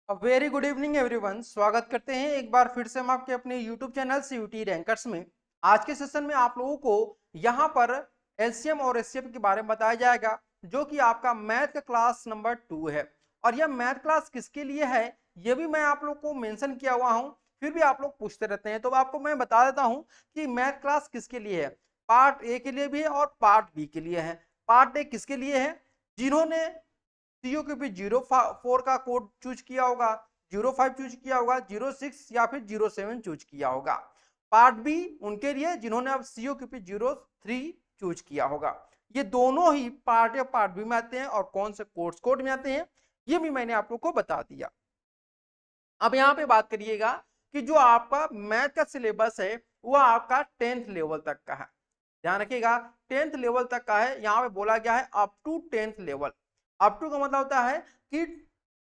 Very good evening everyone. स्वागत करते हैं एक बार फिर से हम आपके अपने यूट्यूब चैनल सीयूटी रैंकर्स में। आज के सेशन में आप लोगों को यहाँ पर एलसीएम और एचसीएफ के बारे में बताया जाएगा, जो कि आपका मैथ का क्लास नंबर 2 है। और यह मैथ क्लास किसके लिए है ये भी मैं आप लोग को मेंशन किया हुआ हूँ, फिर भी आप लोग पूछते रहते हैं, तो आपको मैं बता देता हूँ कि मैथ क्लास किसके लिए है। पार्ट ए के लिए भी है और पार्ट बी के लिए है। पार्ट ए किसके लिए है? जिन्होंने सीओ के भी 04 का कोड चूज किया होगा, 05 चूज किया होगा, 06 या फिर 07 चूज किया होगा। पार्ट बी उनके लिए जिन्होंने अब सीओ के 03 चूज किया होगा। ये दोनों ही पार्ट या पार्ट बी में आते हैं और कौन से कोर्स कोड में आते हैं ये भी मैंने आप लोग को बता दिया। अब यहाँ पे बात करिएगा कि जो आपका मैथ का सिलेबस है वो आपका 10th लेवल तक का है। ध्यान रखिएगा 10th लेवल तक का है। यहाँ पे बोला गया है up to 10th level. Up to का मतलब होता है कि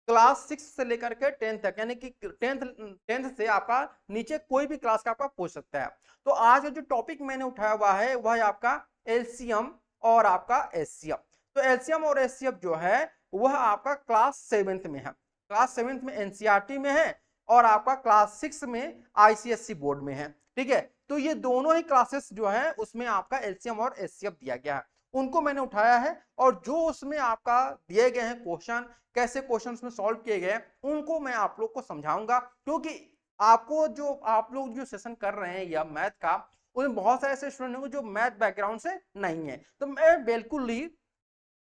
क्लास 6 से लेकर के 10th तक, यानी कि 10th से आपका नीचे कोई भी क्लास का आपका पूछ सकता है। तो आज का जो टॉपिक मैंने उठाया हुआ है वह है आपका एलसीएम और आपका एचसीएफ। तो एलसीएम और एचसीएफ जो है वह आपका क्लास 7th में है। क्लास 7th में एनसीईआरटी में है और आपका क्लास 6 में आईसीएससी बोर्ड में है। ठीक है, तो ये दोनों ही क्लासेस जो है उसमें आपका एलसीएम और एचसीएफ दिया गया है, उनको मैंने उठाया है। और जो उसमें आपका दिए गए हैं क्वेश्चन, कैसे क्वेश्चन में सॉल्व किए गए उनको मैं आप लोग को समझाऊंगा, क्योंकि आपको जो आप लोग जो सेशन कर रहे हैं या मैथ का, उनमें बहुत सारे ऐसे स्टूडेंट होंगे जो मैथ बैकग्राउंड से नहीं है। तो मैं बिल्कुल ही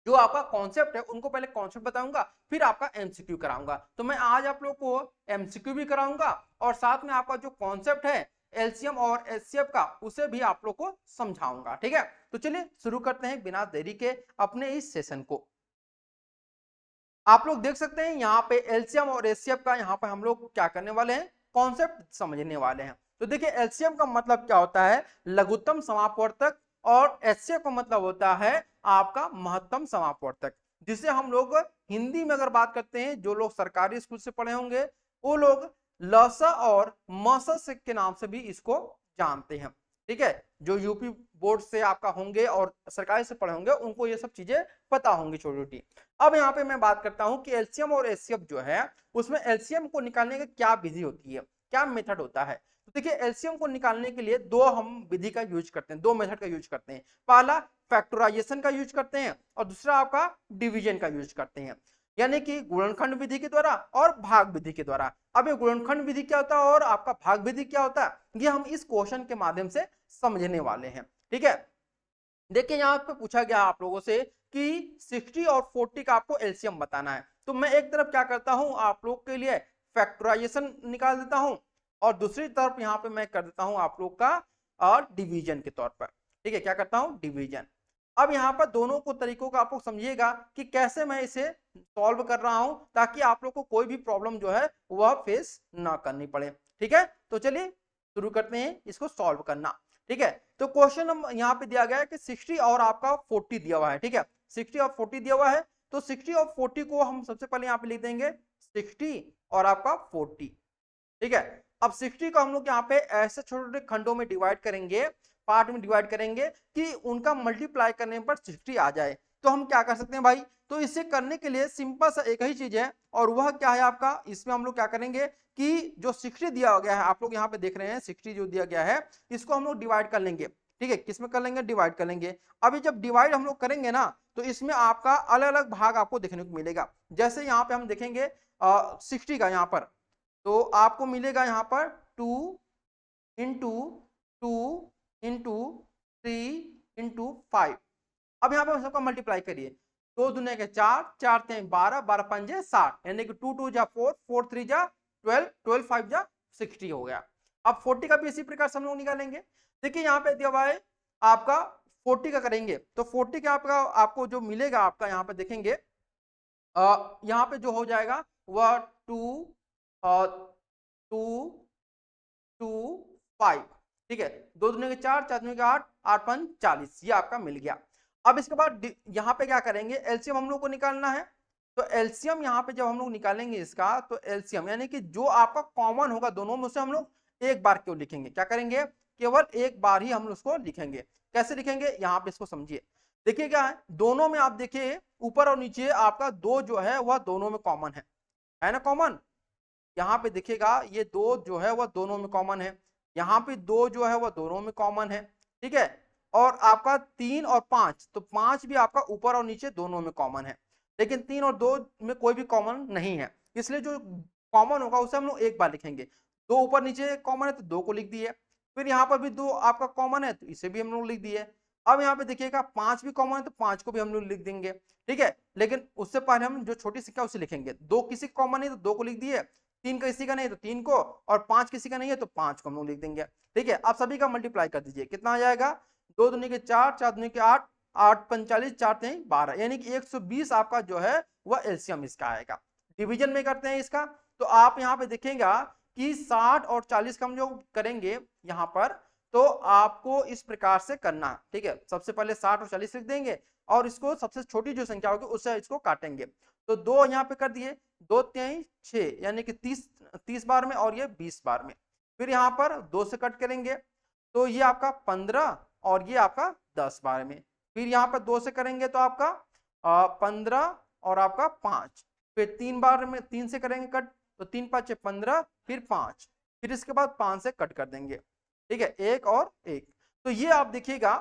जो आपका कॉन्सेप्ट है उनको पहले कॉन्सेप्ट बताऊंगा, फिर आपका एमसीक्यू कराऊंगा। तो मैं आज आप लोग को एमसीक्यू भी कराऊंगा और साथ में आपका जो कॉन्सेप्ट है एलसीएम और एचसीएफ का उसे भी आप लोग को समझाऊंगा। ठीक है, तो चलिए शुरू करते हैं बिना देरी के अपने इस सेशन को। आप लोग देख सकते हैं यहाँ पे एलसीएम और एचसीएफ का यहाँ पे हम लोग क्या करने वाले हैं, कॉन्सेप्ट समझने वाले हैं। तो देखिए एलसीएम का मतलब क्या होता है, लघुत्तम समापवर्तक, और एचसीएफ का मतलब होता है आपका महत्तम समापवर्तक, जिसे हम लोग हिंदी में अगर बात करते हैं, जो लोग सरकारी स्कूल से पढ़े होंगे वो लोग लसा और मसा के नाम से भी इसको जानते हैं। ठीक है, जो यूपी बोर्ड से आपका होंगे और सरकारी से पढ़े होंगे उनको ये सब चीजें पता होंगी छोटी छोटी। अब यहाँ पे मैं बात करता हूं कि एलसीएम और एचसीएफ जो है उसमें एलसीएम को निकालने की क्या विधि होती है, क्या मेथड होता है। तो देखिए एलसीएम को निकालने के लिए दो हम विधि का यूज करते हैं, दो मेथड का यूज करते हैं। पहला फैक्टराइजेशन का यूज करते हैं और दूसरा आपका डिवीजन का यूज करते हैं, यानी कि गुणनखंड विधि के द्वारा और भाग विधि के द्वारा। अब ये गुणनखंड विधि क्या होता है और आपका भाग विधि क्या होता है, ये हम इस क्वेश्चन के माध्यम से समझने वाले हैं। ठीक है, देखिए यहाँ पे पूछा गया आप लोगों से कि 60 और 40 का आपको एलसीएम बताना है। तो मैं एक तरफ क्या करता हूं आप लोग के लिए फैक्टराइजेशन निकाल देता हूं और दूसरी तरफ यहाँ पे मैं कर देता हूं आप लोग का और डिवीजन के तौर पर। ठीक है, क्या करता हूं, डिवीजन। अब यहाँ पर दोनों को तरीकों का आप लोग समझिएगा कि कैसे मैं इसे सॉल्व कर रहा हूं, ताकि आप लोग को कोई भी प्रॉब्लम जो है वह फेस ना करनी पड़े। ठीक है, तो चलिए शुरू करते हैं इसको सॉल्व करना। ठीक है, तो क्वेश्चन हम यहाँ पे दिया गया है कि 60 और आपका 40 दिया हुआ है। ठीक है, 60 और 40 दिया हुआ है, तो 60 और 40 को हम सबसे पहले यहाँ पे लिख देंगे 60 और आपका 40। ठीक है, अब 60 को हम लोग यहाँ पे ऐसे छोटे छोटे खंडों में डिवाइड करेंगे, पार्ट में डिवाइड करेंगे कि उनका मल्टीप्लाई करने पर 60 आ जाए। तो हम क्या कर सकते हैं भाई, तो इसे करने के लिए सिंपल सा एक ही चीज है, और वह क्या है आपका, इसमें हम लोग क्या करेंगे कि जो 60 दिया गया है आप लोग यहाँ पे देख रहे हैं 60 जो दिया गया है, इसको हम लोग डिवाइड कर लेंगे। ठीक है, किसमें कर लेंगे, डिवाइड कर लेंगे। अभी जब डिवाइड हम लोग करेंगे ना, तो इसमें आपका अलग अलग भाग आपको देखने को मिलेगा। जैसे यहाँ पे हम देखेंगे 60 का यहाँ पर, तो आपको मिलेगा यहाँ पर 2 इंटू 2 इंटू 3 इंटू 5। अब यहाँ पे सबका मल्टीप्लाई करिए, 2 दूने के 4, 4 12, 12 5 60, यानी कि 2 2 जा 4, 4 3 जा 12, 12 5 जा 60 हो गया। अब 40 का भी इसी प्रकार से हम लोग निकालेंगे। देखिए यहाँ पे दिया हुआ है आपका 40 का करेंगे, तो 40 का आपका आपको जो मिलेगा आपका यहाँ पे देखेंगे यहाँ पे जो हो जाएगा वह 2 2 2 5। ठीक है, 2 दूने के 4, 4 दूने के 8, 8 5 40, ये आपका मिल गया। अब इसके बाद यहाँ पे क्या करेंगे, एलसीएम हम लोग को निकालना है। तो एलसीएम यहाँ पे जब हम लोग निकालेंगे इसका, तो एलसीएम यानी कि जो आपका कॉमन होगा दोनों में से हम लोग एक बार क्यों लिखेंगे, क्या करेंगे, केवल एक बार ही हम उसको लिखेंगे। कैसे लिखेंगे, यहाँ पे इसको समझिए। देखिए क्या है, दोनों में आप देखिए ऊपर और नीचे आपका 2 जो है वह दोनों में कॉमन है ना, कॉमन। यहाँ पे दिखेगा ये 2 जो है वह दोनों में कॉमन है, यहाँ पे 2 जो है वह दोनों में कॉमन है, ठीक है। और आपका 3 और 5, तो 5 भी आपका ऊपर और नीचे दोनों में कॉमन है, लेकिन 3 और 2 में कोई भी कॉमन नहीं है, इसलिए जो कॉमन होगा उसे हम लोग एक बार लिखेंगे। 2 ऊपर नीचे कॉमन है तो 2 को लिख दिए, फिर यहाँ पर भी 2 आपका कॉमन है तो इसे भी हम लोग लिख दिए। अब यहाँ पे देखिएगा 5 भी कॉमन है तो 5 को भी हम लोग लिख देंगे, ठीक है। लेकिन उससे पहले हम जो छोटी संख्या उसे लिखेंगे। 2 किसी का कॉमन नहीं तो 2 को लिख दिए, 3 किसी का नहीं तो 3 को, और 5 किसी का नहीं है तो 5 को हम लोग लिख देंगे, ठीक है। अब सभी का मल्टीप्लाई कर दीजिए, कितना आ जाएगा, 2 दूनी के 4, 4 दूनी के 8, 8 45, 4 3 12, यानी कि 120 आपका जो है वह एलसीएम इसका आएगा। डिवीजन में करते हैं इसका, तो आप यहाँ पे देखेंगे कि 60 और 40 का हम जो करेंगे यहाँ पर, तो आपको इस प्रकार से करना है, ठीक है। सबसे पहले 60 और 40 लिख देंगे और इसको सबसे छोटी जो संख्या होगी उससे इसको काटेंगे। तो 2 यहाँ पे कर दिए, 2 3 6, यानी कि 30 बार में, और ये 20 बार में। फिर यहाँ पर 2 से कट करेंगे तो ये आपका 15 और ये आपका 10 बार में। फिर यहाँ पर 2 से करेंगे तो आपका 15 और आपका 5। फिर 3 बार में 3 से करेंगे कट तो 3 5 15, फिर 5, फिर इसके बाद 5 से कट कर देंगे, ठीक है, 1 और 1। तो ये आप देखिएगा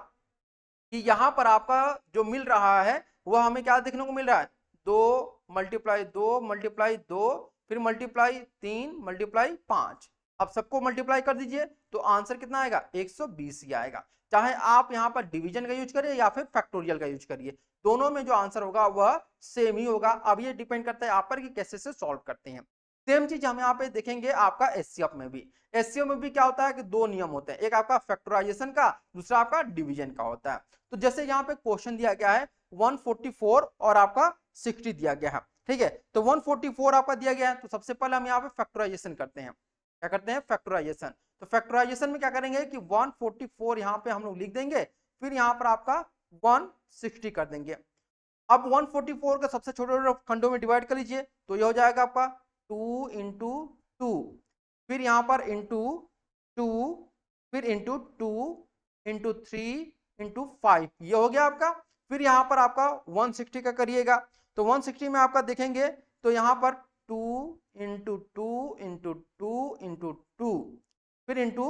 कि यहाँ पर आपका जो मिल रहा है वह हमें क्या देखने को मिल रहा है, 2 मल्टीप्लाई 2 मल्टीप्लाई 2, फिर मल्टीप्लाई 3 मल्टीप्लाई 5। अब सबको मल्टीप्लाई कर दीजिए तो आंसर कितना आएगा, 120 ही आएगा। चाहे आप यहाँ पर डिवीजन का यूज करिए या फिर फैक्टोरियल का यूज करिए, दोनों में जो आंसर होगा वह सेम ही होगा। अब ये डिपेंड करता है आप पर कि कैसे से सॉल्व करते हैं। सेम चीज हम यहाँ पे देखेंगे आपका एचसीएफ में भी। एचसीएफ में भी क्या होता है कि 2 नियम होते हैं, एक आपका फैक्टराइजेशन का, दूसरा आपका डिवीजन का होता है। तो जैसे यहाँ पे क्वेश्चन दिया गया है 144 और आपका 60 दिया गया है, ठीक है। तो 144 आपका दिया गया है, तो सबसे पहले हम यहाँ पे फैक्टराइजेशन करते हैं। क्या करते हैं, फैक्टराइजेशन। तो फैक्टराइजेशन में क्या करेंगे कि 144 यहाँ पे हम लोग लिख देंगे, फिर यहाँ पर आपका 160 कर देंगे। अब 144 का सबसे छोटे खंडों में डिवाइड कर लीजिए, तो ये हो जाएगा आपका 2 इंटू 2, फिर यहाँ पर इंटू 2, फिर इंटू 2 इंटू 3 इंटू 5, ये हो गया आपका। फिर यहाँ पर आपका 160 का करिएगा, तो 160 में आपका देखेंगे तो यहाँ पर 2 इंटू 2 इंटू 2 इंटू 2, फिर इंटू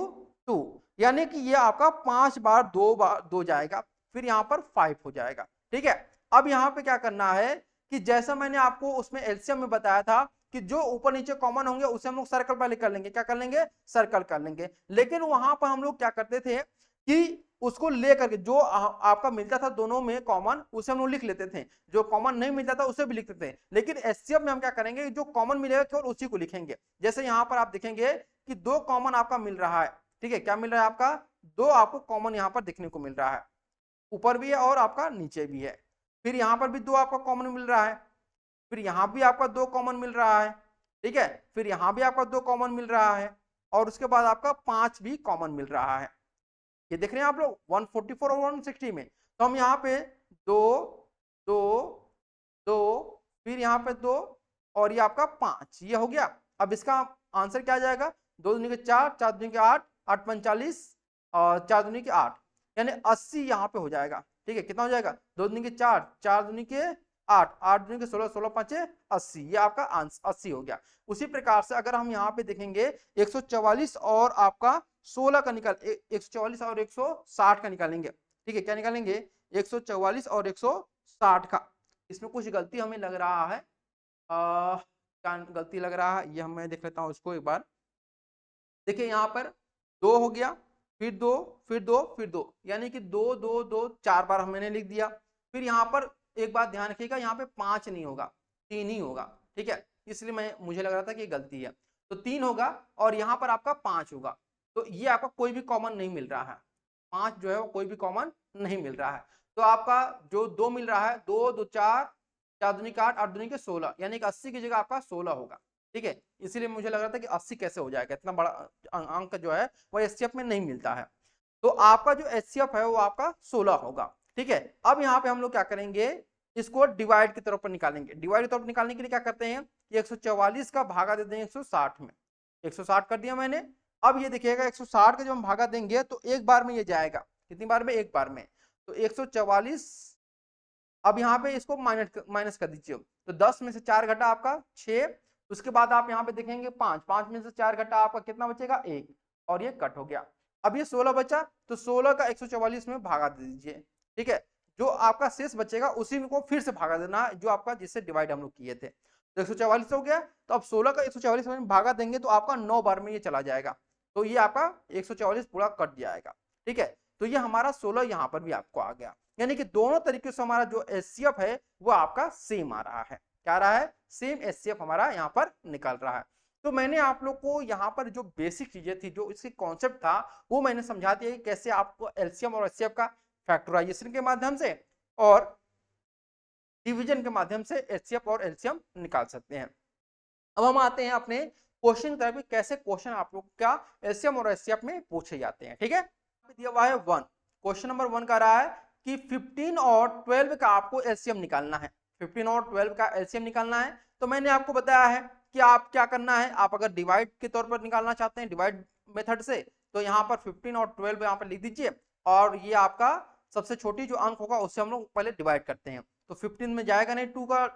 2, यानी कि ये आपका 5 बार 2 जाएगा, फिर यहाँ पर 5 हो जाएगा, ठीक है। अब यहाँ पे क्या करना है कि जैसा मैंने आपको उसमें एलसीएम में बताया था कि जो ऊपर नीचे कॉमन होंगे उसे हम लोग सर्कल पहले कर लेंगे, क्या कर लेंगे, सर्कल कर लेंगे। लेकिन वहां पर हम लोग क्या करते थे कि उसको लेकर के जो आपका मिलता था दोनों में कॉमन, उसे हम लोग लिख लेते थे, जो कॉमन नहीं मिलता था उसे भी लिखते थे। लेकिन एचसीएफ में हम क्या करेंगे, जो कॉमन मिलेगा केवल उसी को लिखेंगे। जैसे यहाँ पर आप देखेंगे कि 2 कॉमन आपका मिल रहा है, ठीक है, क्या मिल रहा है आपका, 2 आपको कॉमन यहाँ पर देखने को मिल रहा है, ऊपर भी है और आपका नीचे भी है। फिर यहाँ पर भी 2 आपका कॉमन मिल रहा है, फिर यहाँ भी आपका 2 कॉमन मिल रहा है, ठीक है, फिर यहाँ भी आपका 2 कॉमन मिल रहा है, और उसके बाद आपका 5 भी कॉमन मिल रहा है। ये देख रहे हैं आप लोग 144 और 160 में। तो हम यहाँ पे 2 2 2, फिर यहाँ पे 2 और ये आपका 5, ये हो गया। अब इसका आंसर क्या आ जाएगा, 2 दूनी के 4, 4 दूनी के 8, 8 45 और 4 दूनी के 8, यानी 80 यहाँ पे हो जाएगा, ठीक है। कितना हो जाएगा, 2 दूनी के 4, 4 दूनी के 8, 8 दूनी के 16, 16 5 80, ये आपका आंसर 80 हो गया। उसी प्रकार से अगर हम यहाँ पे देखेंगे 144 और आपका 16 का निकाल 144 और 160 का निकालेंगे, ठीक है, क्या निकालेंगे, 144 और 160 का। इसमें कुछ गलती हमें लग रहा है, क्या गलती लग रहा है, ये मैं देख लेता हूँ उसको एक बार। देखिए यहाँ पर 2 हो गया, फिर 2, फिर 2, फिर 2, यानी कि 2 2 2 4 बार हमने लिख दिया। फिर यहाँ पर एक बात ध्यान रखिएगा, यहाँ पे 5 नहीं होगा, 3 ही होगा, ठीक है, इसलिए मुझे लग रहा था कि ये गलती है। तो 3 होगा और यहाँ पर आपका 5 होगा, तो ये आपका कोई भी कॉमन नहीं मिल रहा है, 5 जो है वो कोई भी कॉमन नहीं मिल रहा है। तो आपका जो 2 मिल रहा है, 2 2 4, 4 दूनी के 8, 8 दूनी के 16, यानी कि 80 की जगह आपका 16 होगा, ठीक है। इसीलिए मुझे लग रहा था कि 80 कैसे हो जाएगा, इतना बड़ा अंक जो है वो एचसीएफ में नहीं मिलता है। तो आपका जो एचसीएफ है वो आपका 16 होगा, ठीक है। अब यहाँ पे हम लोग क्या करेंगे, इसको डिवाइड की तरफ पर निकालेंगे। डिवाइड की तरफ निकालने के लिए क्या करते हैं, 144 का भागा दे देंगे 160 में, 160 कर दिया मैंने। अब ये देखिएगा 160 का जब हम भागा देंगे तो एक बार में ये जाएगा, कितनी बार में, एक बार में। तो 144, अब यहाँ पे इसको माइनस कर दीजिए, तो 10 में से 4 घटा आपका 6, उसके बाद आप यहाँ पे देखेंगे 5, 5 में से 4 घटा आपका कितना बचेगा 1, और ये कट हो गया। अब ये 16 बचा, तो 16 का 144 में भागा दे दीजिए, ठीक है। जो आपका शेष बचेगा उसी को फिर से भागा देना, जो आपका जिससे डिवाइड हम लोग किए थे। तो 144 हो गया, तो अब 16 का 144 में भागा देंगे तो आपका 9 बार में ये चला जाएगा, तो ये आपका 144 पूरा कट जाएगा, ठीक है। तो ये हमारा 16 यहाँ पर भी आपको आ गया, यानी कि दोनों तरीके से हमारा जो एचसीएफ है वो आपका सेम आ रहा है। क्या आ रहा है? सेम एचसीएफ हमारा यहाँ पर निकल रहा है। तो मैंने आप लोग को यहाँ पर जो बेसिक चीजें थी, जो इसकी कॉन्सेप्ट था, वो मैंने समझा दिया कि कैसे आपको एलसीएम और एचसीएफ का फैक्टराइजेशन के माध्यम से और डिवीजन के माध्यम से एचसीएफ और एलसीएम निकाल सकते हैं। अब हम आते हैं अपने क्वेश्चन की तरफ, कैसे क्वेश्चन आप लोग का एलसीएम और एचसीएफ में पूछे जाते हैं, ठीक है। दिया हुआ है 1, क्वेश्चन नंबर 1 का रहा है कि 15 और 12 का आपको एलसीएम निकालना है। 15 और 12 का एलसीएम निकालना है, तो मैंने आपको बताया है कि आप क्या करना है, आप अगर डिवाइड के तौर पर निकालना चाहते हैं डिवाइड मेथड से, तो यहाँ पर 15 और 12 यहाँ पर लिख दीजिए, और ये आपका सबसे छोटी जो अंक होगा उससे हम लोग पहले डिवाइड करते हैं। तो 15 में जाएगा नहीं 2 का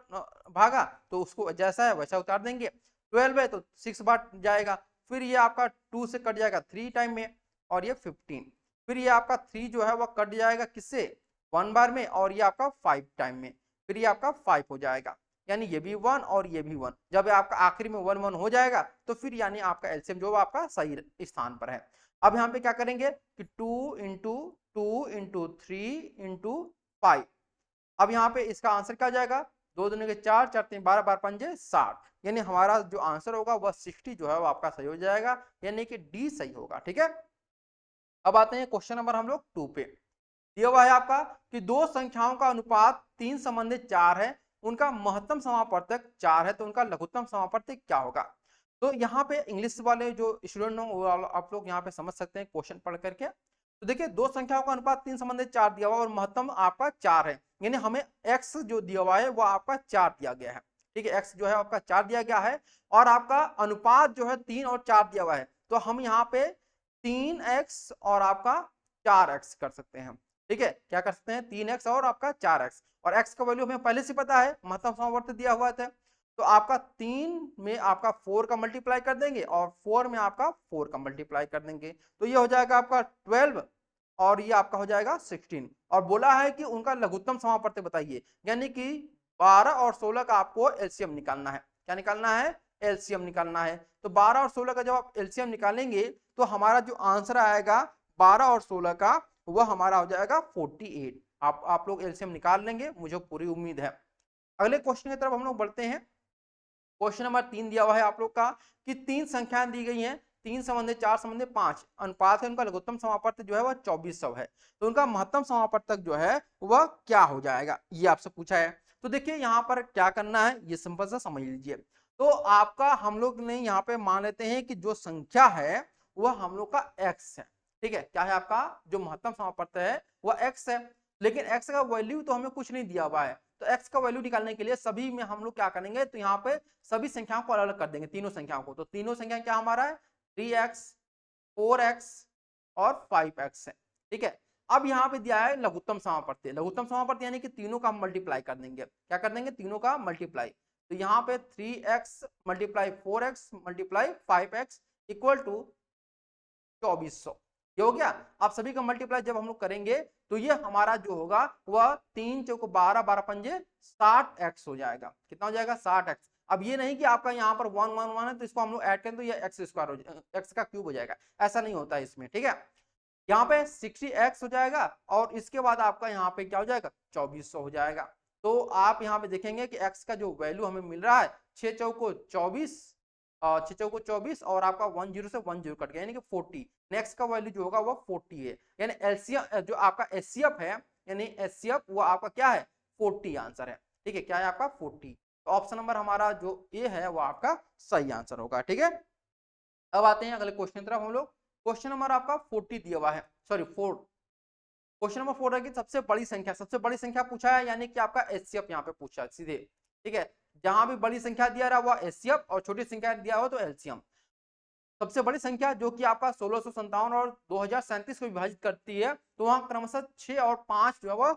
भागा, तो उसको जैसा है वैसा उतार देंगे। 12 है तो 6 बार जाएगा, फिर ये आपका 2 से कट जाएगा 3 टाइम में, और ये 15, फिर ये आपका 3 जो है वह कट जाएगा किससे 1 बार में, और ये आपका 5 टाइम में, फिर ये आपका 5 हो जाएगा, यानी ये भी 1 और ये भी 1। जब आपका आखिरी में 1 1 हो जाएगा तो फिर यानी आपका एलसीएम जो आपका सही स्थान पर है। अब यहाँ पे क्या करेंगे कि 2 इंटू 2 इंटू 3 इंटू 5। अब यहाँ पे इसका आंसर क्या जाएगा, 2 दूनी के 4, 4 3 12, 12 पंजे 60, यानी हमारा जो आंसर होगा वह 60 जो है वो आपका सही हो जाएगा, यानी कि डी सही होगा, ठीक है। अब आते हैं क्वेश्चन नंबर हम लोग 2 पे। दिया हुआ है आपका कि दो संख्याओं का अनुपात 3 संबंधित 4 है, उनका महत्तम समापवर्तक 4 है, तो उनका लघुत्तम समापवर्तक क्या होगा। तो यहाँ पे इंग्लिश वाले जो स्टूडेंट हो आप लोग यहाँ पे समझ सकते हैं क्वेश्चन पढ़ करके। तो देखिए दो संख्याओं का अनुपात 3 संबंधित 4 दिया हुआ और महत्तम आपका 4 है, यानी हमें x जो दिया हुआ है वो आपका 4 दिया गया है, ठीक है। x जो है आपका 4 दिया गया है, और आपका अनुपात जो है 3 और 4 दिया हुआ है, तो हम यहाँ पे 3x और आपका 4x कर सकते हैं, ठीक है। क्या कर सकते हैं 3x और आपका 4x, और x का वैल्यू हमें पहले से पता है, महत्तम समावर्त दिया हुआ था, तो आपका 3 में आपका 4 का मल्टीप्लाई कर देंगे और 4 में आपका 4 का मल्टीप्लाई कर देंगे, तो ये हो जाएगा आपका 12 और ये आपका हो जाएगा 16। और बोला है कि उनका लघुत्तम समापवर्तक बताइए, यानी कि 12 और 16 का आपको एलसीएम निकालना है। क्या निकालना है? एलसीएम निकालना है। तो 12 और 16 का जब आप एलसीएम निकालेंगे तो हमारा जो आंसर आएगा 12 और 16 का वह हमारा हो जाएगा 48। आप लोग एलसीएम निकाल लेंगे, मुझे पूरी उम्मीद है। अगले क्वेश्चन की तरफ हम लोग बढ़ते हैं। क्वेश्चन नंबर 3 दिया हुआ है आप लोग का कि 3 संख्याएं दी गई हैं, 3 संबंधित 4 संबंधित 5, अनुपात है उनका लघुत्तम समापवर्तक जो है वह 2400 है, तो उनका महत्तम समापवर्तक जो है वह क्या हो जाएगा, ये आपसे पूछा है। तो देखिए यहाँ पर क्या करना है, ये सिंपल सा समझ लीजिए। तो आपका हम लोग ने यहाँ पे मान लेते हैं कि जो संख्या है वह हम लोग का x है, ठीक है। क्या है आपका जो महत्तम समापवर्तक है वह x है, लेकिन x का वैल्यू तो हमें कुछ नहीं दिया हुआ है, तो x का वैल्यू निकालने के लिए सभी में हम लोग क्या करेंगे, तो यहाँ पे सभी संख्याओं को अलग अलग कर देंगे, तीनों संख्याओं को। तो तीनों संख्या क्या हमारा है 3x 4x और 5x है, ठीक है। अब यहाँ पे दिया है लघुत्तम समापवर्तक, लघुत्तम समापवर्तक यानी कि तीनों का मल्टीप्लाई कर देंगे। क्या कर देंगे? तीनों का मल्टीप्लाई। तो यहाँ पे 3x multiply 4x multiply 5x equal to 2400, ये हो गया। आप सभी का मल्टीप्लाई जब हम लोग करेंगे तो ये हमारा जो होगा वह 3 चौको 12 12 पंजे 60x हो जाएगा। कितना हो जाएगा? 60x। अब ये नहीं कि आपका यहाँ पर 1 1 1 है तो इसको हम लोग ऐड करें तो ये x स्क्वायर हो जाएगा, x का क्यूब हो जाएगा, ऐसा नहीं होता है इसमें, ठीक है। यहाँ पे 60x हो जाएगा और इसके बाद आपका यहाँ पे क्या हो जाएगा 2400 हो जाएगा। तो आप यहाँ पे देखेंगे कि x का जो वैल्यू हमें मिल रहा है 6 चौको 24, 6 चौको 24 और आपका 10 से 10 कट गया यानी कि 40। नेक्स्ट का वैल्यू जो होगा वो 40 है, यानी एलसीएम जो आपका एचसीएफ है, यानी एचसीएफ वो आपका क्या है 40 आंसर है, ठीक है। क्या है आपका 40। तो ऑप्शन नंबर हमारा जो ए है वो आपका सही आंसर होगा, ठीक है। अब आते हैं अगले क्वेश्चन की तरफ हम लोग। क्वेश्चन नंबर आपका 40 दिया हुआ है, सॉरी 4। क्वेश्चन नंबर 4 है कि सबसे बड़ी संख्या पूछा है, यानी कि आपका एचसीएफ यहाँ पे पूछा है सीधे, ठीक है। जहां भी बड़ी संख्या दिया रहा हुआ एचसीएफ और छोटी संख्या दिया हो तो एलसीएम। सबसे बड़ी संख्या जो कि आपका 1657 और 2037 को विभाजित करती है, तो वहां क्रमशः 6 और 5 जो है वो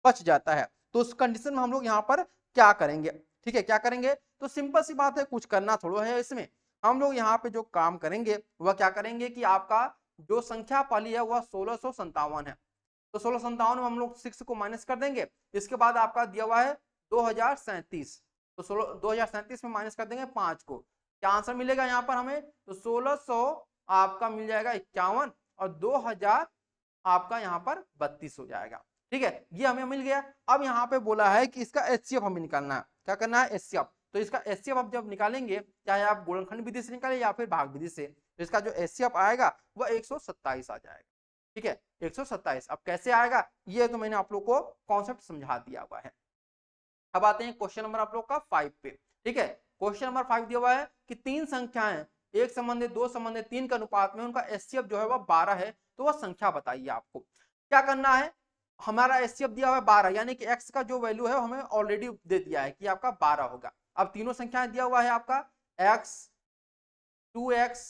बच जाता है। तो उस कंडीशन में हम लोग यहाँ पर क्या करेंगे, ठीक है। क्या करेंगे तो सिंपल सी बात है, कुछ करना थोड़ा है इसमें। हम लोग यहाँ पे जो काम करेंगे वह क्या करेंगे कि आपका जो संख्या पहली है वह 1657 है, तो 1657 में हम लोग 6 को माइनस कर देंगे। इसके बाद आपका दिया हुआ है 2037, तो 2037 में माइनस कर देंगे 5 को, क्या आंसर मिलेगा यहाँ पर हमें, तो 1600 आपका मिल जाएगा 51 और 2000 आपका यहाँ पर 32 हो जाएगा। ठीक है, ये हमें मिल गया। अब यहाँ पे बोला है कि इसका एचसीएफ हमें निकालना है, क्या करना है, एचसीएफ। तो इसका एचसीएफ आप जब निकालेंगे, चाहे आप गुणनखंड विधि से निकालें या फिर भाग विधि से, तो इसका जो एचसीएफ आएगा वह 127 आ जाएगा। ठीक है, 127। अब कैसे आएगा, ये तो मैंने आप लोग को कॉन्सेप्ट समझा दिया हुआ है। अब आते हैं क्वेश्चन नंबर आप लोग का 5 पे। ठीक है, क्वेश्चन नंबर 5 दिया हुआ है कि तीन संख्याएं एक संबंधित दो संबंधित तीन के अनुपात में उनका एचसीएफ जो है वह 12 है, तो वह संख्या बताइए। आपको क्या करना है, हमारा एचसीएफ दिया हुआ है 12, यानी कि x का जो वैल्यू है हमें ऑलरेडी दे दिया है कि आपका 12 होगा। अब तीनों संख्याएं दिया हुआ है आपका x, 2x,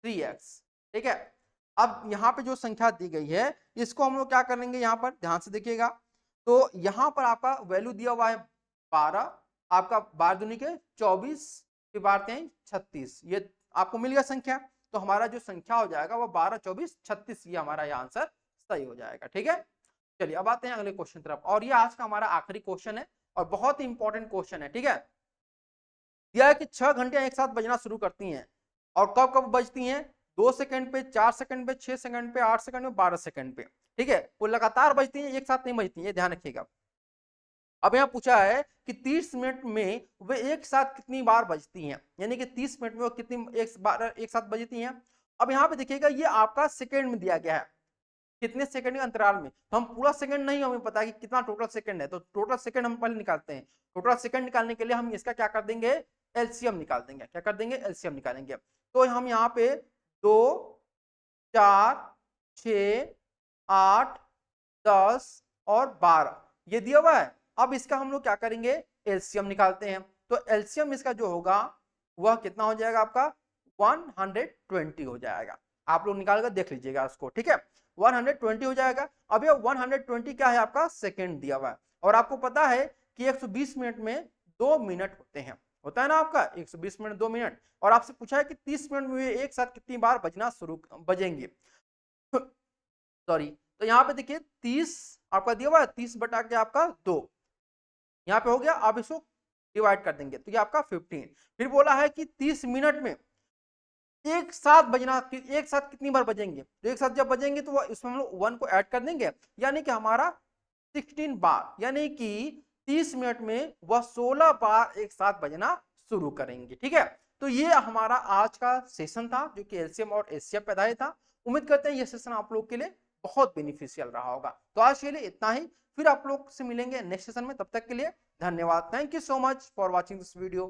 3x। ठीक है, अब यहाँ पे जो संख्या दी गई है इसको हम लोग क्या करेंगे, यहाँ पर ध्यान से देखिएगा, तो यहाँ पर आपका वैल्यू दिया हुआ है 12, आपका 12 दूनी के 24 की बार 36, ये आपको मिल गया संख्या। तो हमारा जो संख्या हो जाएगा वो 12, 24, 36, ये हमारा यहाँ आंसर सही हो जाएगा। ठीक है, चलिए अब आते हैं अगले क्वेश्चन तरफ, और ये आज का हमारा आखिरी क्वेश्चन है और बहुत ही इंपॉर्टेंट क्वेश्चन है। ठीक है, यह है कि 6 घंटियां एक साथ बजना शुरू करती हैं और कब कब बजती हैं, 2 सेकंड पे, 4 सेकंड पे, 6 सेकंड पे, 8 सेकंड पे, 12 सेकंड पे। ठीक है, वो लगातार बजती हैं, एक साथ नहीं बजती हैं, ध्यान रखिएगा। अब यहाँ पूछा है कि 30 मिनट में वे एक साथ कितनी बार बजती हैं, यानी कि 30 मिनट में वो कितनी एक बार एक साथ बजती हैं। अब यहाँ पे देखिएगा ये आपका सेकंड में दिया गया है, कितने सेकंड के अंतराल में, तो हम पूरा सेकंड नहीं हमें पता है कि कितना टोटल सेकंड है, तो टोटल सेकंड हम पहले निकालते हैं। टोटल सेकंड निकालने के लिए हम इसका क्या कर देंगे, एलसीएम निकाल देंगे। क्या कर देंगे, एलसीएम निकालेंगे। तो हम यहाँ पे 2, 4, 6, 8, 10 और 12 ये दिया हुआ है। अब इसका हम लोग क्या करेंगे, एलसीएम निकालते हैं। तो एलसीएम इसका जो होगा वह कितना हो जाएगा, आपका 120 हो जाएगा। आप लोग निकाल कर देख लीजिएगा उसको। ठीक है, 120 हो जाएगा। अब ये 120 क्या है, आपका सेकंड दिया हुआ है, और आपको पता है कि 120 मिनट में 2 मिनट होते हैं, होता है ना आपका 120 मिनट 2 मिनट, और आपसे पूछा है कि 30 मिनट में एक साथ कितनी बार बजेंगे सॉरी, तो यहाँ पे देखिए 30 आपका दिया हुआ है, 30 बटा के आपका 2 यहाँ पे हो गया। आप इसको डिवाइड कर देंगे तो ये आपका 15। फिर बोला है कि 30 मिनट में एक साथ बजना, एक साथ कितनी बार बजेंगे, तो एक साथ जब बजेंगे तो इसमें हम लोग 1 को ऐड कर देंगे, यानी कि हमारा 16 बार, यानी कि 30 मिनट में वह 16 बार एक साथ बजना शुरू करेंगे। ठीक है, तो ये हमारा आज का सेशन था जो कि एलसीएम और एचसीएफ पे आधारित था। उम्मीद करते हैं ये सेशन आप लोग के लिए बहुत बेनिफिशियल रहा होगा। तो आज के लिए इतना ही, फिर आप लोग से मिलेंगे नेक्स्ट सेशन में, तब तक के लिए धन्यवाद। Thank you so much for watching this video.